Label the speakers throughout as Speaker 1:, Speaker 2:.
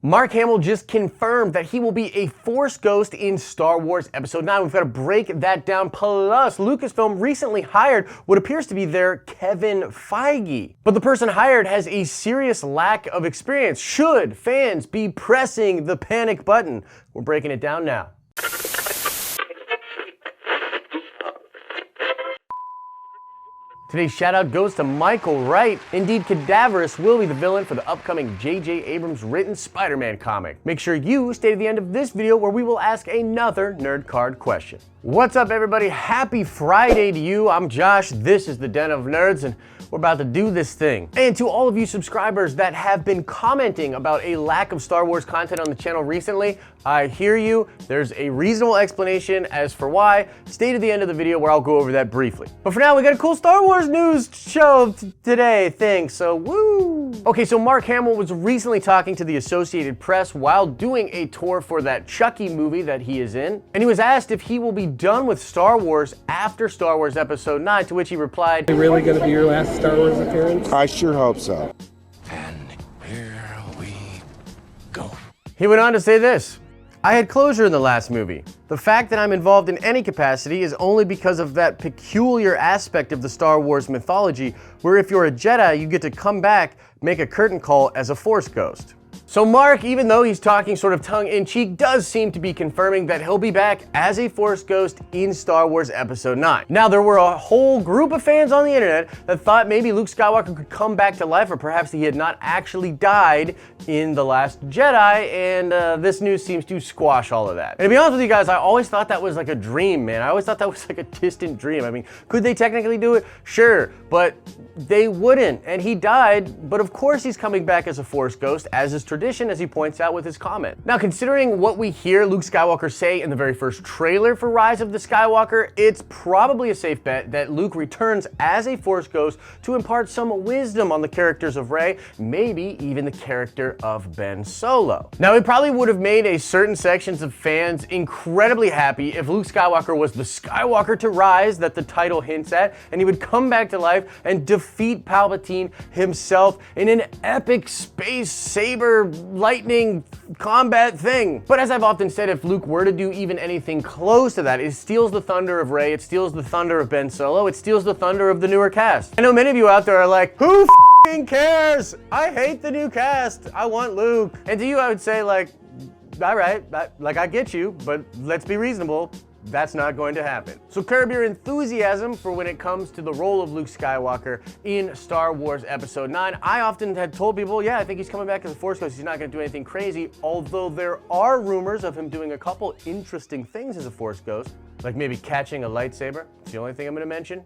Speaker 1: Mark Hamill just confirmed that he will be a Force ghost in Star Wars Episode 9. We've got to break that down. Plus, Lucasfilm recently hired what appears to be their Kevin Feige. But the person hired has a serious lack of experience. Should fans be pressing the panic button? We're breaking it down now. Today's shout out goes to Michael Wright. Indeed, Cadaverous will be the villain for the upcoming J.J. Abrams written Spider-Man comic. Make sure you stay to the end of this video where we will ask another nerd card question. What's up, everybody? Happy Friday to you. I'm Josh. This is the Den of Nerds, and we're about to do this thing. And to all of you subscribers that have been commenting about a lack of Star Wars content on the channel recently, I hear you. There's a reasonable explanation as for why. Stay to the end of the video where I'll go over that briefly. But for now, we got a cool Star Wars news show today thing, so woo! Okay, so Mark Hamill was recently talking to the Associated Press while doing a tour for that Chucky movie that he is in, and he was asked if he will be done with Star Wars after Star Wars Episode 9, to which he replied,
Speaker 2: "Is it really gonna be your last Star Wars appearance?"
Speaker 3: I sure hope so.
Speaker 4: And here we go.
Speaker 1: He went on to say this: "I had closure in the last movie. The fact that I'm involved in any capacity is only because of that peculiar aspect of the Star Wars mythology, where if you're a Jedi, you get to come back, make a curtain call as a Force ghost." So Mark, even though he's talking sort of tongue-in-cheek, does seem to be confirming that he'll be back as a Force ghost in Star Wars Episode 9. Now, there were a whole group of fans on the internet that thought maybe Luke Skywalker could come back to life, or perhaps he had not actually died in The Last Jedi, and this news seems to squash all of that. And to be honest with you guys, I always thought that was like a dream, man. I always thought that was like a distant dream. I mean, could they technically do it? Sure, but they wouldn't, and he died, but of course he's coming back as a Force ghost, as is tradition, as he points out with his comment. Now, considering what we hear Luke Skywalker say in the very first trailer for Rise of the Skywalker, it's probably a safe bet that Luke returns as a Force ghost to impart some wisdom on the characters of Rey, maybe even the character of Ben Solo. Now, it probably would have made a certain sections of fans incredibly happy if Luke Skywalker was the Skywalker to rise that the title hints at, and he would come back to life and defeat Palpatine himself in an epic space saber lightning combat thing. But as I've often said, if Luke were to do even anything close to that, it steals the thunder of Rey, it steals the thunder of Ben Solo, it steals the thunder of the newer cast. I know many of you out there are like, who f***ing cares? I hate the new cast. I want Luke. And to you, I would say, like, all right, I get you, but let's be reasonable. That's not going to happen. So curb your enthusiasm for when it comes to the role of Luke Skywalker in Star Wars Episode 9. I often had told people, yeah, I think he's coming back as a Force ghost. He's not going to do anything crazy, although there are rumors of him doing a couple interesting things as a Force ghost, like maybe catching a lightsaber. It's the only thing I'm going to mention.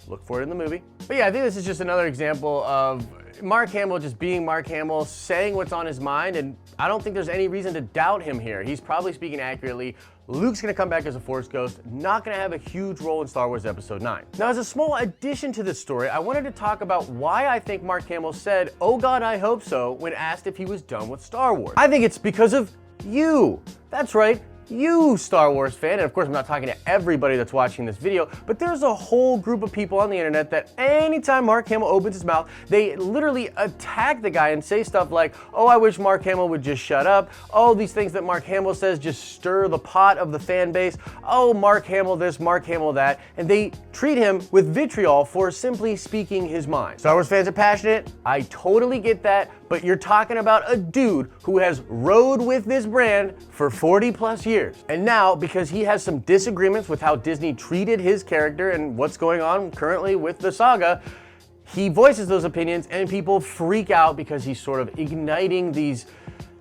Speaker 1: Look for it in the movie. But yeah, I think this is just another example of Mark Hamill just being Mark Hamill, saying what's on his mind, and I don't think there's any reason to doubt him here. He's probably speaking accurately. Luke's gonna come back as a Force ghost, not gonna have a huge role in Star Wars Episode 9. Now, as a small addition to this story, I wanted to talk about why I think Mark Hamill said, "Oh God, I hope so," when asked if he was done with Star Wars. I think it's because of you. That's right. You, Star Wars fan, and of course I'm not talking to everybody that's watching this video, but there's a whole group of people on the internet that anytime Mark Hamill opens his mouth, they literally attack the guy and say stuff like, oh, I wish Mark Hamill would just shut up. Oh, these things that Mark Hamill says just stir the pot of the fan base. Oh, Mark Hamill this, Mark Hamill that. And they treat him with vitriol for simply speaking his mind. Star Wars fans are passionate. I totally get that. But you're talking about a dude who has rode with this brand for 40 plus years. And now, because he has some disagreements with how Disney treated his character and what's going on currently with the saga, he voices those opinions and people freak out because he's sort of igniting these,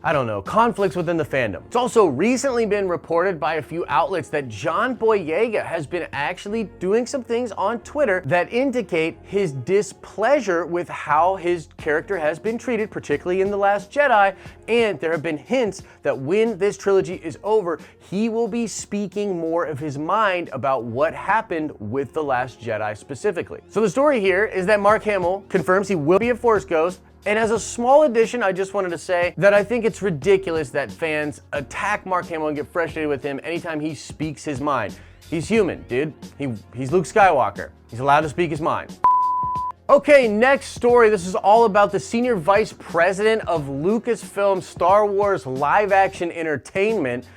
Speaker 1: I don't know, conflicts within the fandom. It's also recently been reported by a few outlets that John Boyega has been actually doing some things on Twitter that indicate his displeasure with how his character has been treated, particularly in The Last Jedi, and there have been hints that when this trilogy is over, he will be speaking more of his mind about what happened with The Last Jedi specifically. So the story here is that Mark Hamill confirms he will be a Force ghost. And as a small addition, I just wanted to say that I think it's ridiculous that fans attack Mark Hamill and get frustrated with him anytime he speaks his mind. He's human, dude. He's Luke Skywalker. He's allowed to speak his mind. Okay, next story. This is all about the senior vice president of Lucasfilm Star Wars live action entertainment.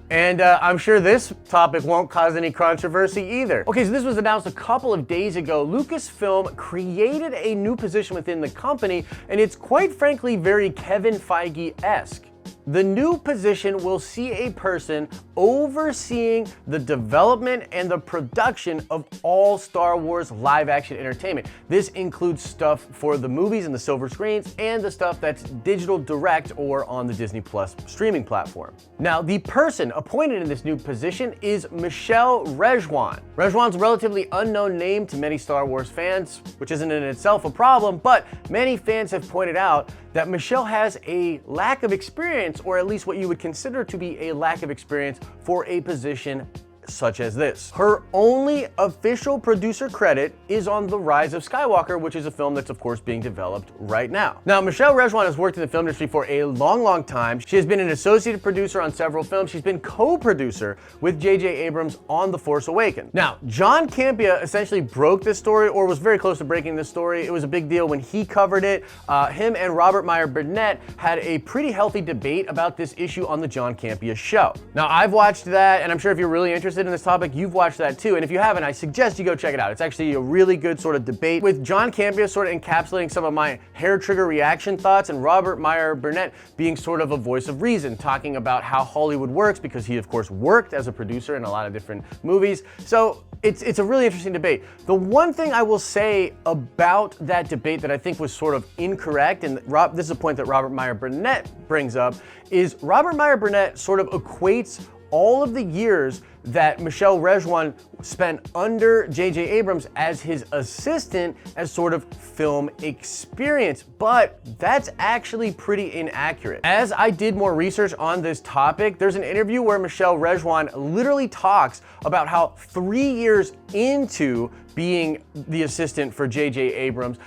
Speaker 1: And I'm sure this topic won't cause any controversy either. Okay, so this was announced a couple of days ago. Lucasfilm created a new position within the company, and it's quite frankly very Kevin Feige-esque. The new position will see a person overseeing the development and the production of all Star Wars live action entertainment. This includes stuff for the movies and the silver screens and the stuff that's digital direct or on the Disney Plus streaming platform. Now, the person appointed in this new position is Michelle Rejwan. Rejwan's a relatively unknown name to many Star Wars fans, which isn't in itself a problem, but many fans have pointed out that Michelle has a lack of experience, or at least what you would consider to be a lack of experience for a position such as this. Her only official producer credit is on The Rise of Skywalker, which is a film that's of course being developed right now. Now, Michelle Rejwan has worked in the film industry for a long time. She has been an associate producer on several films. She's been co-producer with J.J. Abrams on The Force Awakens. Now, John Campea essentially broke this story, or was very close to breaking this story. It was a big deal when he covered it. Him and Robert Myer Burnett had a pretty healthy debate about this issue on the John Campea show. Now, I've watched that, and I'm sure if you're really interested in this topic, you've watched that too. And if you haven't, I suggest you go check it out. It's actually a really good sort of debate with John Campea sort of encapsulating some of my hair trigger reaction thoughts, and Robert Myer Burnett being sort of a voice of reason, talking about how Hollywood works, because he of course worked as a producer in a lot of different movies. So it's a really interesting debate. The one thing I will say about that debate that I think was sort of incorrect, and this is a point that Robert Myer Burnett brings up, is Robert Myer Burnett sort of equates all of the years that Michelle Rejwan spent under J.J. Abrams as his assistant as sort of film experience, but that's actually pretty inaccurate. As I did more research on this topic, there's an interview where Michelle Rejwan literally talks about how 3 years into being the assistant for J.J. Abrams,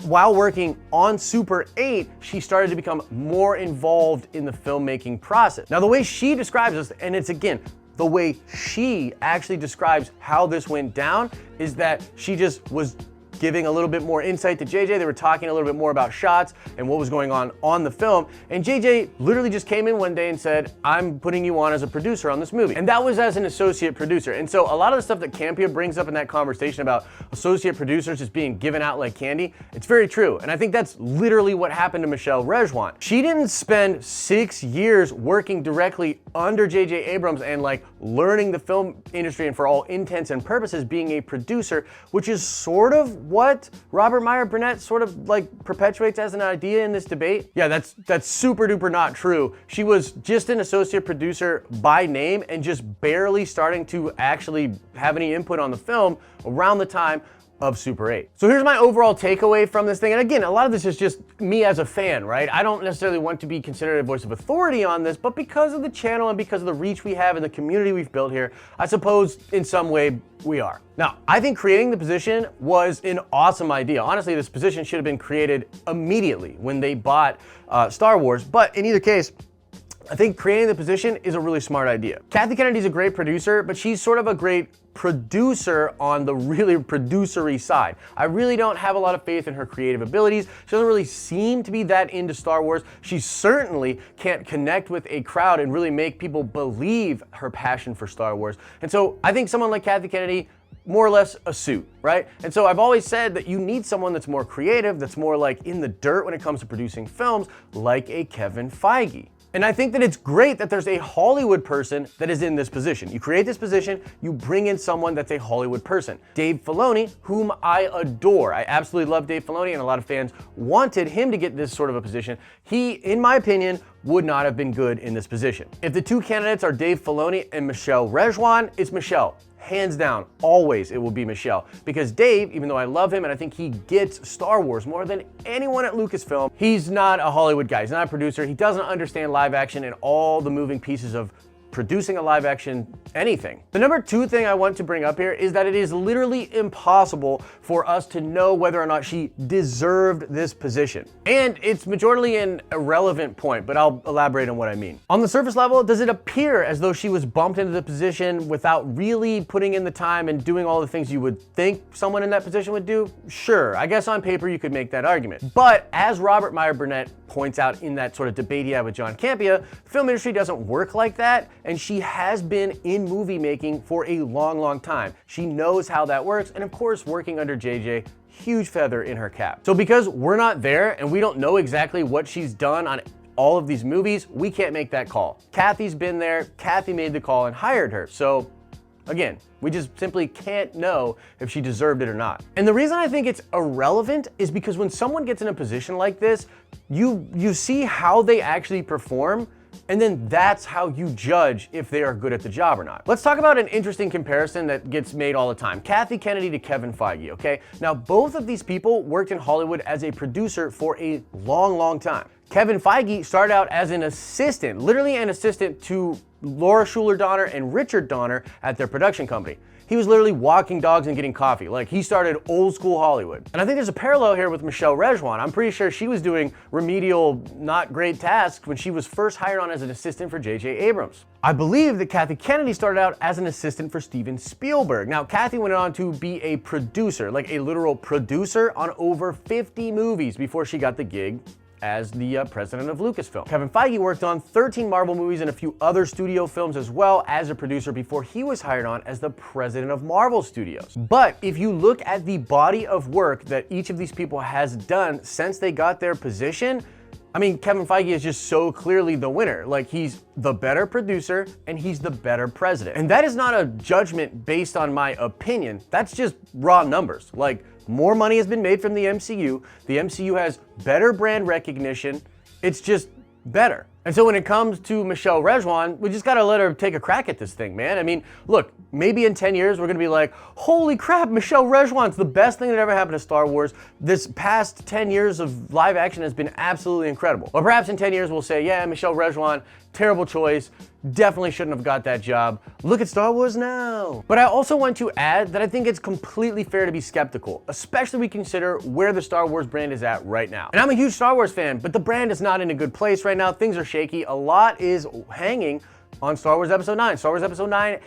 Speaker 1: while working on Super 8, she started to become more involved in the filmmaking process. Now, the way she describes this, and it's again, the way she actually describes how this went down, is that she just was giving a little bit more insight to JJ. They were talking a little bit more about shots and what was going on the film. And JJ literally just came in one day and said, I'm putting you on as a producer on this movie. And that was as an associate producer. And so a lot of the stuff that Campea brings up in that conversation about associate producers just being given out like candy, it's very true. And I think that's literally what happened to Michelle Rejwan. She didn't spend 6 years working directly under J.J. Abrams and like learning the film industry and for all intents and purposes being a producer, which is sort of what Robert Myer Burnett sort of like perpetuates as an idea in this debate. Yeah, that's super duper not true. She was just an associate producer by name and just barely starting to actually have any input on the film around the time of Super 8. So here's my overall takeaway from this thing. And again, a lot of this is just me as a fan, right? I don't necessarily want to be considered a voice of authority on this, but because of the channel and because of the reach we have and the community we've built here, I suppose in some way we are. Now, I think creating the position was an awesome idea. Honestly, this position should have been created immediately when they bought Star Wars, but in either case, I think creating the position is a really smart idea. Kathy Kennedy's a great producer, but she's sort of a great producer on the really producery side. I really don't have a lot of faith in her creative abilities. She doesn't really seem to be that into Star Wars. She certainly can't connect with a crowd and really make people believe her passion for Star Wars. And so I think someone like Kathy Kennedy, more or less a suit, right? And so I've always said that you need someone that's more creative, that's more like in the dirt when it comes to producing films, like a Kevin Feige. And I think that it's great that there's a Hollywood person that is in this position. You create this position, you bring in someone that's a Hollywood person. Dave Filoni, whom I adore. I absolutely love Dave Filoni, and a lot of fans wanted him to get this sort of a position. He, in my opinion, would not have been good in this position. If the two candidates are Dave Filoni and Michelle Rejwan, it's Michelle. Hands down, always it will be Michelle. Because Dave, even though I love him and I think he gets Star Wars more than anyone at Lucasfilm, he's not a Hollywood guy. He's not a producer. He doesn't understand live action and all the moving pieces of producing a live action anything. The number two thing I want to bring up here is that it is literally impossible for us to know whether or not she deserved this position. And it's majorly an irrelevant point, but I'll elaborate on what I mean. On the surface level, does it appear as though she was bumped into the position without really putting in the time and doing all the things you would think someone in that position would do? Sure, I guess on paper you could make that argument. But as Robert Myer Burnett points out in that sort of debate he had with John Campea, the film industry doesn't work like that, and she has been in movie making for a long, long time. She knows how that works, and of course, working under JJ, huge feather in her cap. So because we're not there and we don't know exactly what she's done on all of these movies, we can't make that call. Kathy's been there, Kathy made the call and hired her. So again, we just simply can't know if she deserved it or not. And the reason I think it's irrelevant is because when someone gets in a position like this, you see how they actually perform, and then that's how you judge if they are good at the job or not. Let's talk about an interesting comparison that gets made all the time. Kathy Kennedy to Kevin Feige, okay? Now, both of these people worked in Hollywood as a producer for a long, long time. Kevin Feige started out as an assistant, literally an assistant to Laura Schuler Donner and Richard Donner at their production company. He was literally walking dogs and getting coffee. Like, he started old school Hollywood. And I think there's a parallel here with Michelle Rejwan. I'm pretty sure she was doing remedial, not great tasks when she was first hired on as an assistant for J.J. Abrams. I believe that Kathy Kennedy started out as an assistant for Steven Spielberg. Now, Kathy went on to be a producer, like a literal producer on over 50 movies before she got the gig as the president of Lucasfilm. Kevin Feige worked on 13 Marvel movies and a few other studio films as well as a producer before he was hired on as the president of Marvel Studios. But if you look at the body of work that each of these people has done since they got their position, I mean, Kevin Feige is just so clearly the winner. Like, he's the better producer and he's the better president. And that is not a judgment based on my opinion. That's just raw numbers. Like, more money has been made from the MCU. The MCU has better brand recognition. It's just better. And so when it comes to Michelle Rejwan, we just gotta let her take a crack at this thing, man. I mean, look, maybe in 10 years, we're gonna be like, holy crap, Michelle Rejwan's the best thing that ever happened to Star Wars. This past 10 years of live action has been absolutely incredible. Or perhaps in 10 years, we'll say, yeah, Michelle Rejwan, terrible choice, definitely shouldn't have got that job. Look at Star Wars now. But I also want to add that I think it's completely fair to be skeptical, especially when we consider where the Star Wars brand is at right now. And I'm a huge Star Wars fan, but the brand is not in a good place right now. Things are shaky. A lot is hanging on Star Wars Episode 9. Star Wars Episode 9,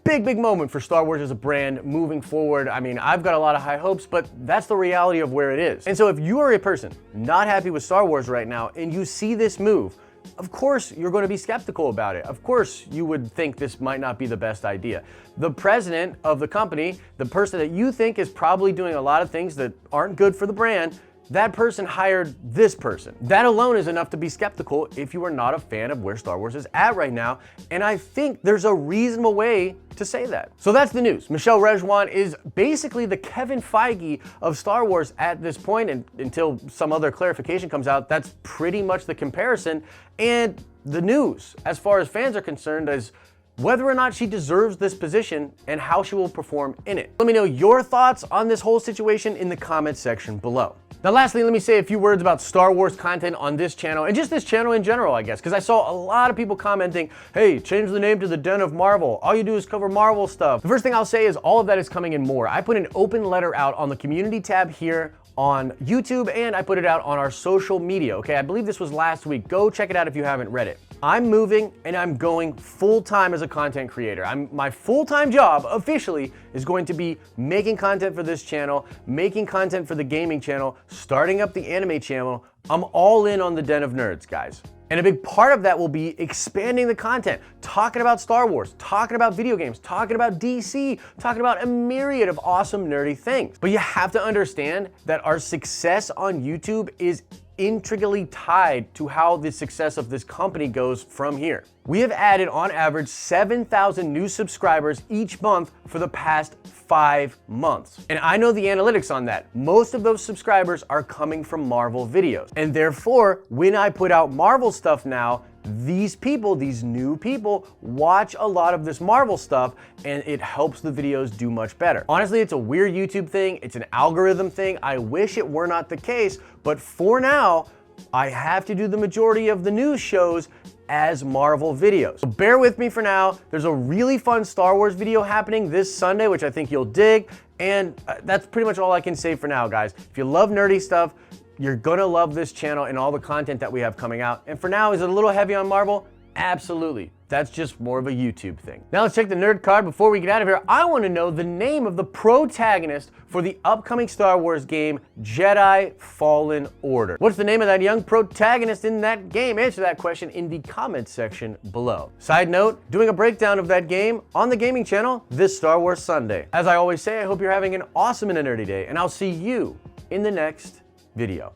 Speaker 1: big moment for Star Wars as a brand moving forward. I mean, I've got a lot of high hopes, but that's the reality of where it is. And so if you are a person not happy with Star Wars right now and you see this move, of course you're going to be skeptical about it. Of course you would think this might not be the best idea. The president of the company, the person that you think is probably doing a lot of things that aren't good for the brand, that person hired this person. That alone is enough to be skeptical if you are not a fan of where Star Wars is at right now, and I think there's a reasonable way to say that. So that's the news. Michelle Rejwan is basically the Kevin Feige of Star Wars at this point, and until some other clarification comes out, that's pretty much the comparison. And the news, as far as fans are concerned, is whether or not she deserves this position and how she will perform in it. Let me know your thoughts on this whole situation in the comments section below. Now lastly, let me say a few words about Star Wars content on this channel, and just this channel in general, I guess, because I saw a lot of people commenting, hey, change the name to the Den of Marvel. All you do is cover Marvel stuff. The first thing I'll say is all of that is coming and more. I put an open letter out on the community tab here on YouTube, and I put it out on our social media, okay? I believe this was last week. Go check it out if you haven't read it. I'm moving and I'm going full-time as a content creator. My full-time job officially is going to be making content for this channel, making content for the gaming channel, starting up the anime channel. I'm all in on the Den of Nerds, guys. And a big part of that will be expanding the content, talking about Star Wars, talking about video games, talking about DC, talking about a myriad of awesome nerdy things. But you have to understand that our success on YouTube is intricately tied to how the success of this company goes from here. We have added on average 7,000 new subscribers each month for the past 5 months. And I know the analytics on that. Most of those subscribers are coming from Marvel videos. And therefore, when I put out Marvel stuff now, these people, these new people, watch a lot of this Marvel stuff, and it helps the videos do much better. Honestly, it's a weird YouTube thing. It's an algorithm thing. I wish it were not the case, but for now, I have to do the majority of the news shows as Marvel videos. So bear with me for now. There's a really fun Star Wars video happening this Sunday, which I think you'll dig. And that's pretty much all I can say for now, guys. If you love nerdy stuff, you're gonna love this channel and all the content that we have coming out. And for now, is it a little heavy on Marvel? Absolutely. That's just more of a YouTube thing. Now let's check the nerd card. Before we get out of here, I want to know the name of the protagonist for the upcoming Star Wars game, Jedi Fallen Order. What's the name of that young protagonist in that game? Answer that question in the comments section below. Side note, doing a breakdown of that game on the gaming channel this Star Wars Sunday. As I always say, I hope you're having an awesome and a nerdy day, and I'll see you in the next video.